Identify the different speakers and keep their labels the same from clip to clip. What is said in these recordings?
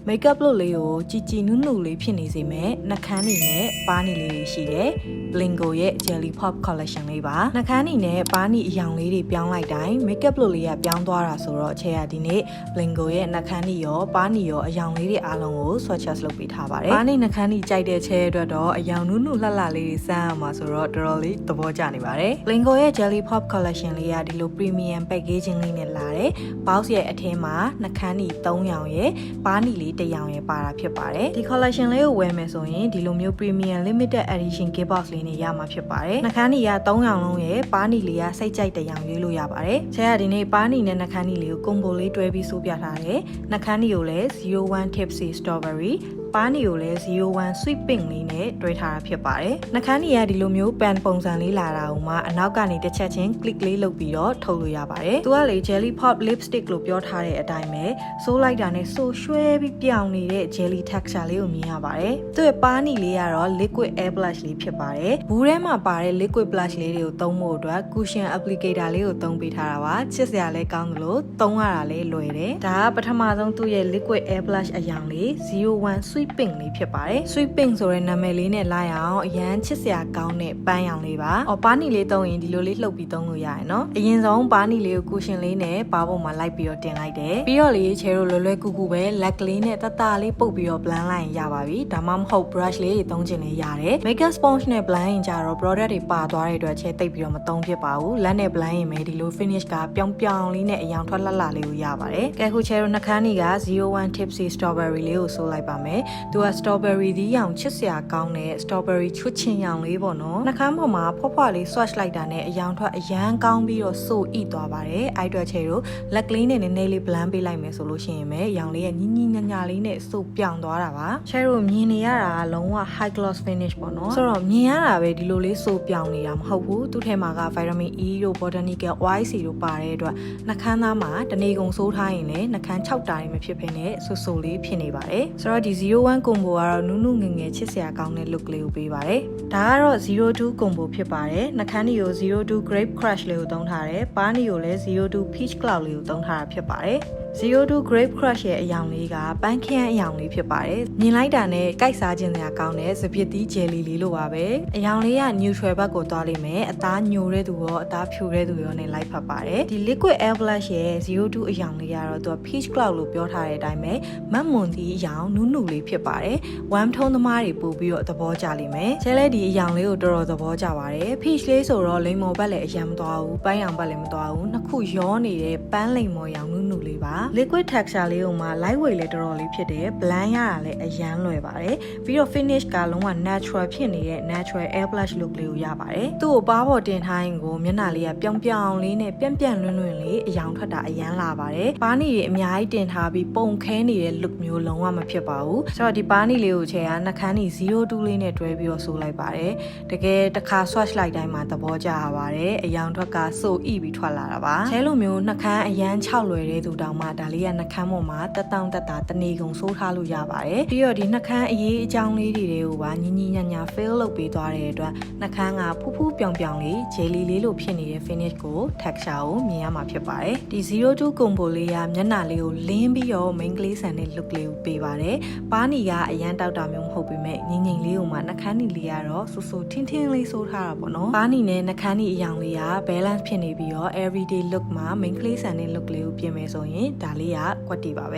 Speaker 1: makeup look လေးကိုကြည်ကြည်နုနုလေးဖြစ်နေစေမယ်နှာခမ်းနေနဲ့ပါးနေလေးတွေရှိတယ် Blingo ရဲ့ Jelly Pop Collection လေးပါနှာခမ်းနေနဲ့ပါးနေအယောင်လေးတွေပြောင်းလိုက်တိုင်း makeup look လေးကပြောင်းသွားတာဆိုတော့အခြေရဒီနေ့ Blingo ရဲ့နှာခမ်းနေရောပါးနေရောအယောင်လေးတွေအားလုံးကို swatches လုပ်ပေးထားပါတယ်ပါးနေနှာခမ်းနေကြိုက်တဲ့ချဲအတွက်တော့အယောင်နုနုလှလှလေးတွေစမ်းအောင်ပါဆိုတော့တော်တော်လေးသဘောကျနေပါတယ် Blingo ရဲ့ Jelly Pop Collection လေးကဒီလို premium packaging လေးနဲ့လာတယ် box ရဲ့အထင်းမှာနှာခမ်းနေ3ရောင်ရဲ့ပါးနေလေး1ရောင်ရဲ့ပါတာဖြစ်ပါတယ်ဒီ collection လေးကိုဝယ်မယ်ဆိုရင်ဒီလိုမျိုး premium limited edition gift box လေးနဲ့ရမှာဖြစ်ပါတယ်နှာခမ်းနေက3ရောင်လုံးရဲ့ပါးနေလေးကစိတ်ကြိုက်1ရောင်ရွေးလို့ရပါတယ်ဆရာဒီနေ့ပါးနေနဲ့နှာခမ်းနေလေးကို combo လေးတွဲပြီးစိုးပြထားတယ်နှာခမ်းနေကိုလည်း01 tipsy strawberryပါးနေကိုလည်း01 sweet pink လေးနဲ့တွဲထားတာဖြစ်ပါတယ်နှာခမ်းနေကဒီလိုမျိုး pan ပုံစံလေးလာတာကိုမှအနောက်ကနေတစ်ချက်ချင်း click လေးလုပ်ပြီးတော့ထုတ်လို့ရပါတယ်သူကလေ jelly pop lipstick လို့ပြောထားတဲ့အတိုင်းပဲစိုးလိုက်တာနဲ့ဆိုရွှဲပြီးပြောင်းနေတဲ့ jelly texture လေးကိုမြင်ရပါတယ်သူ့ရဲ့ပါးနေလေးကတော့ liquid air blush လေးဖြစ်ပါတယ်ဘူးထဲမှာပါတဲ့ liquid blush လေးတွေကိုသုံးဖို့အတွက် cushion applicator လေးကိုသုံးပေးထားတာပါချစ်စရာလည်းကောင်းသလိုသုံးရတာလည်းလွယ်တယ်ဒါကပထမဆုံးသူ့ရဲ့ liquid air blush အရောင်လေး01 sweet pink လေးဖြစ်ပါတယ် sweet pink ဆိုတဲ့နာမည်လေးနဲ့လိုက်အောင်အရန်ချစ်စရာကောင်းတဲ့ပန်းရောင်လေးပါပါးနီလေးသုံးရင်ဒီလိုလေးလှုပ်ပြီးသုံးလို့ရတယ်နော်အရင်ဆုံးပါးနီလေးကို cushion လေးနဲ့ပါးပေါ်မှာလိုက်ပြီးတော့တင်လိုက်တယ်ပြီးတော့လေချဲတို့လွယ်လွယ်ကူကူပဲလက်ကလေးနဲ့တတလေးပုတ်ပြီးတော့ blend လိုက်ရင်ရပါပြီဒါမှမဟုတ် brush လေးတွေသုံးချင်လည်းရတယ် makeup sponge နဲ့ blend ရင်ကြတော့ product တွေပါသွားတဲ့အတွက်ချဲတိတ်ပြီးတော့မသုံးဖြစ်ပါဘူးလက်နဲ့ blend ရင်ပဲဒီလို finish ကပြောင်ပြောင်လေးနဲ့အရောင်ထွက်လှလှလေးကိုရပါတယ်ကဲခုချဲတို့နှာခမ်းကြီးက01 tipsy strawberry လေးကိုဆိုလိုက်ပါမယ်သူက strawberry ဒီရောင်ချစ်စရာကောင်းတဲ့ strawberry ချွတ်ချင်ရောင်လေးပေါ့နော်နှာခမ်းပေါ်မှာဖွားဖွားလေး swatch လိုက်တာနဲ့အရောင်ထွက်အရန်ကောင်းပြီးတော့ဆိုဣသွားပါတယ်အဲ့အတွက်ချဲတို့လက်ကလေးနဲ့နည်းနည်းလေး blend ပေးလိုက်မယ်ဆိုလို့ရှိရင်ပဲရောင်လေးရဲ့ညညညညလေးနဲ့ဆိုပြောင်သွားတာပါချဲတို့မြင်နေရတာကလုံးဝ high gloss finish ပေါ့နော်ဆိုတော့မြင်ရတာပဲဒီလိုလေးဆိုပြောင်နေတာမဟုတ်ဘူးသူ့ထဲမှာက vitamin E တို့ botanical oil စီတို့ပါတဲ့အတွက်နှာခမ်းသားမှာတနေကုန်ဆိုးထားရင်လည်းနှာခမ်း6တာတွေမဖြစ်ဘဲနဲ့ဆိုလေးဖြစ်နေပါတယ်ဆိုတော့ဒီ01 combo ကတော့နုနုငငယ်ချစ်စရာကောင်းတဲ့ look လေးကိုပေးပါတယ်ဒါကတော့02 combo ဖြစ်ပါတယ်နှာခမ်းနီကို02 grape crush လေးကိုသုံးထားတယ်ပါးနီကိုလည်း02 peach cloud လေးကိုသုံးထားတာဖြစ်ပါတယ်02 grape crush ရဲ့အယောင်လေးကပန်းခမ်းအယောင်လေးဖြစ်ပါတယ်မြင်လိုက်တာနဲ့ကြိုက်စားခြင်းစရာကောင်းတဲ့စပစ်သီး jelly လေးလိုပါပဲအယောင်လေးက neutral ဘက်ကိုသွားလိမ့်မယ်အသားညိုတဲ့သူရောအသားဖြူတဲ့သူရောနဲ့လိုက်ဖက်ပါတယ်ဒီ liquid air blush ရဲ့02အယောင်လေးကတော့သူက peach cloud လို့ပြောထားတဲ့အတိုင်းပဲမတ်မွန်သီးအယောင်နုနုလေးဖြစ်ပါတယ်ဝမ်းထုံးသမားတွေပို့ပြီးတော့သဘောကျလိမ့်မယ်ချဲလဲဒီအယောင်လေးကိုတော်တော်သဘောကျပါတယ် peach လေးဆိုတော့လိမ္မော်ဘက်လည်းအရန်မသွားဘူးပန်းရောင်ဘက်လည်းမသွားဘူးနှစ်ခုရောနေတဲ့ပန်းလိမ္မော်ရောင်နုနုလေးပါliquid texture လေးကိုမှ light weight လေးတော်တော်လေးဖြစ်တယ် blend ရတာလည်းအရန်လွယ်ပါတယ်ပြီးတော့ finish ကလုံးဝ natural ဖြစ်နေတဲ့ natural air blush look လေးကိုရပါတယ်သူ့ကိုပါးပေါ်တင်ထားရင်ကိုမျက်နှာလေးကပြောင်ပြောင်လေးနဲ့ပြန့်ပြန့်လွန်းလွန်းလေးအယောင်ထွက်တာအရန်လာပါတယ်ပါးနီတွေအများကြီးတင်ထားပြီးပုံခဲနေတဲ့ look မျိုးလုံးဝမဖြစ်ပါဘူးဆိုတော့ဒီပါးနီလေးကိုချဲကနှာခမ်းနီ02လေးနဲ့တွဲပြီးတော့ဆိုလိုက်ပါတယ်တကယ်တစ်ခါ swatch လိုက်တိုင်းမှာသဘောကျရပါတယ်အယောင်ထွက်ကဆိုဣပြီးထွက်လာတာပါချဲလိုမျိုးနှာခမ်းအရန်6လွယ်တဲ့သူတောင်မှဒါလေးကနှာခမ်းပေါ်မှာတက်တောင့်တက်တာတနေကုန်ဆိုးထားလို့ရပါတယ်ပြီးတော့ဒီနှာခမ်းအရေးအကြောင်းလေးတွေကိုပါညင်ညင်ညာညာ fill လုပ်ပေးသွားတဲ့အတွက်နှာခမ်းကဖူးဖူးပြောင်ပြောင်လေး jelly လေးလိုဖြစ်နေတဲ့ finish ကို texture ကိုမြင်ရမှာဖြစ်ပါတယ်ဒီ02 combo လေးကမျက်နှာလေးကိုလင်းပြီးတော့ main ကလေးဆန်တဲ့ look လေးကိုပေးပါတယ်ပါးနီကအရန်တောက်တာမျိုးမဟုတ်ပေမဲ့ငင်ငင်လေးကိုမှနှာခမ်းနီလေးကတော့ဆူဆူထင်းထင်းလေးဆိုးထားတာပေါ့နော်ပါးနီနဲ့နှာခမ်းနီအယောင်လေးက balance ဖြစ်နေပြီးတော့ everyday look မှာ main ကလေးဆန်တဲ့ look လေးကိုပြင်မယ်ဆိုရင်ဒါလေးကကွက်တီပါပ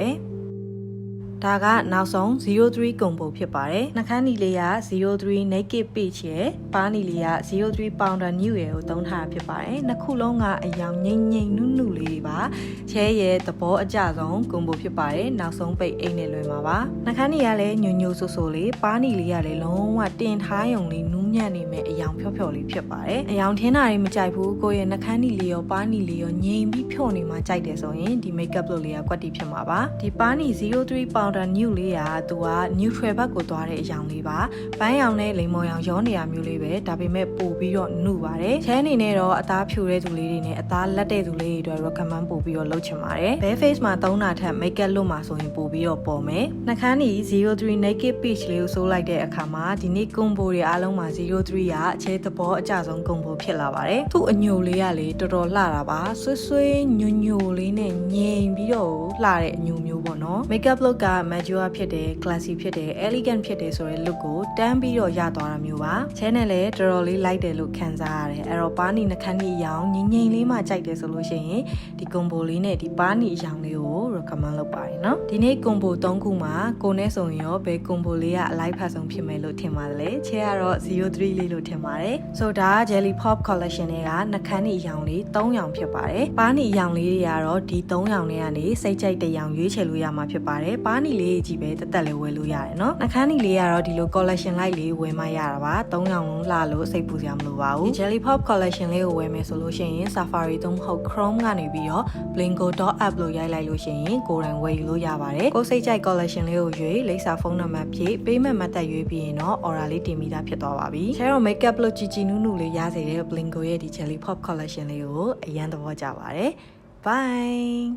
Speaker 1: ဲဒါကနောက်ဆုံး03 combo ဖြစ်ပါတယ်နှာခမ်းနီလေးက03 naked peach ရဲ့ပါးနီလေးက03 powder new ရဲ့ကိုသုံးထားတာဖြစ်ပါတယ်နှစ်ခုလုံးကအယောင်ငိမ့်ငိမ့်နုနုလေးပါချဲရဲ့သဘောအကျဆုံး combo ဖြစ်ပါတယ်နောက်ဆုံးပိတ်အိတ်နဲ့လွယ်မှာပါနှာခမ်းနီကလည်းညိုညိုဆိုဆိုလေးပါးနီလေးကလည်းလုံးဝတင်ထားရုံလေးနူးညံ့နေမဲ့အယောင်ဖြော့ဖြော့လေးဖြစ်ပါတယ်အယောင်ထင်းတာတွေမကြိုက်ဘူးကိုယ့်ရဲ့နှာခမ်းနီလေးရောပါးနီလေးရောငြိမ်ပြီးဖြော့နေမှကြိုက်တယ်ဆိုရင်ဒီ makeup look လေးကကွက်တီဖြစ်မှာပါဒီပါးနီ03 powder new လေးကသူက neutral ဘက်ကိုသွားတဲ့အယောင်လေးပါပန်းရောင်နဲ့လိမ္မော်ရောင်ရောနေရမျိုးလေးပဲဒါပေမဲ့ပို့ပြီးတော့နှုပါတယ်ချဲအနေနဲ့တော့အသားဖြူတဲ့သူလေးတွေနဲ့အသားလက်တဲ့သူလေးတွေအတွက် recommend ပို့ပြီးတော့လုပ်ချင်ပါတယ် bare face မှာသုံးတာထက် makeup look မှာဆိုရင်ပို့ပြီးတော့ပေါ်မယ်နှာခမ်းနီ03 naked peach လေးကိုဆိုးလိုက်တဲ့အခါမှာဒီနေ့ combo တွေအားလုံးမှာ 03ကအခြေသဘောအကြဆုံးကွန်ဘိုဖြစ်လာပါတယ်သူ့အညိုလေးကလေတော်တော်လှတာပါဆွဆွေးညိုညိုလေးနဲ့ငြိမ်ပြီးတော့လှတဲ့အညိုမျိုးပေါ့နော် makeup look က mature ဖြစ်တယ် classy ဖြစ်တယ် elegant ဖြစ်တယ်ဆိုတဲ့ look ကိုတန်းပြီးတော့ရသွားတာမျိုးပါချဲနဲ့လည်းတော်တော်လေးလိုက်တယ်လို့ခံစားရတယ်အဲ့တော့ပါနီနှခမ်းနီအရောင်ငြိမ်ငြိမ်လေးမှကြိုက်တယ်ဆိုလို့ရှိရင်ဒီ combo လေးနဲ့ဒီပါနီအရောင်လေးကို recommend လုပ်ပါတယ်နော်ဒီနေ့ combo 3ခုမှာကိုနဲ့ဆိုရင်ရောဘယ် combo လေးကအလိုက်ဖတ်ဆုံးဖြစ်မယ်လို့ထင်ပါတယ်လေချဲကတော့ 03 လေးလို့ထင်ပါတယ်ဆိုတော့ jelly pop collection တွေကနှခမ်းနီအရောင်လေး3ရောင်ဖြစ်ပါတယ်ပါနီအရောင်လေးတွေကတော့ဒီ3ရောင်တွေကနေစိတ်ကြိုက်တဲ့ရောင်ရွေးချယ်လို့ရမှာဖြစ်ပါတယ်ပါနီလေးကြီးပဲတက်တက်လေးဝယ်လို့ရတယ်နော်နှခမ်းနီလေးကတော့ဒီလို collection လိုက်လေးဝယ်မှရတာပါ3ရောင်လုံးလှလို့စိတ်ပူစရာမလိုပါဘူး jelly pop collection လေးကိုဝယ်မယ်ဆိုလို့ရှိရင် Safari သို့မဟုတ် Chrome ကနေပြီးတော့ blingo.app လို့ရိုက်လိုက်လို့ရှိရင်ကိုယ်တိုင်ဝယ်ယူလို့ရပါတယ်ကိုယ်စိတ်ကြိုက် collection လေးကိုရွေးလိပ်စာဖုန်းနံပါတ်ဖြည့်ပေးမဲ့မှတ်သက်ရွေးပြီးရင်တော့ order လေးတင်ပြီးသားဖြစ်သွားပါပြီ။ဆရာတို့ makeup လို့ကြည်ကြည်နုနုလေးရစေတဲ့ blingo ရဲ့ဒီ jelly pop collection လေးကိုအရန်သဘောကျပါတယ်။ Bye